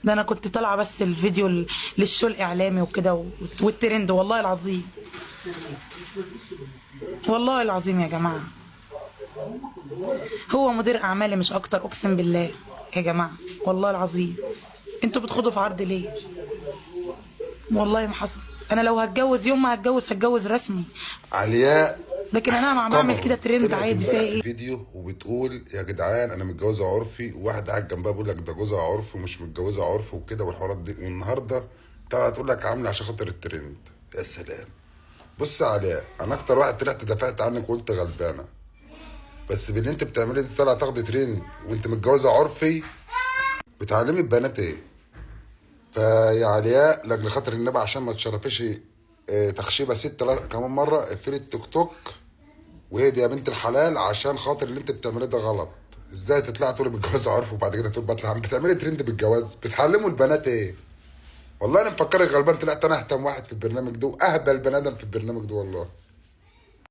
ده انا كنت طالعه بس الفيديو للشو الاعلامي وكده والترند، والله العظيم. والله العظيم يا جماعه، هو مدير اعمالي مش اكتر، اقسم بالله يا جماعه، والله العظيم. انتوا بتخوضوا في عرض ليه؟ والله ما حصل. انا لو هتجوز يوم ما هتجوز رسمي، علياء لكن انا عم بعمل كده قمر ترند طلعت عادي، فيها امبارح في ايه؟ فيديو وبتقول يا جدعان انا متجوزه عرفي، وواحد قاعد جنبها بيقول لك ده جوزها عرفي ومش متجوزه عرفي وكده والحوارات دي، والنهارده طلعت تقول لك عامله عشان خاطر الترند. يا سلام. بص يا علاء، انا اكتر واحد طلعت دافعت عنك وقلت غلبانه، بس باللي انت بتعمليه دي طالعه تاخدي ترند وانت متجوزه عرفي. بتعلمي البنات ايه؟ فيا علياء لاجل خاطر النبي عشان ما تشرفيش تخشيبه ست كمان مره اقفلي التيك توك وهدي يا بنت الحلال، عشان خاطر اللي انت بتعمليه ده غلط. ازاي تطلعي تقولي بالجواز عرف وبعد كده تقول بطلع عم بتعملي ترند بالجواز؟ بتعلموا البنات ايه؟ والله انا مفكرك غلبان، طلعت انا اهتم واحد في البرنامج ده واهبل بني ادم في البرنامج ده والله.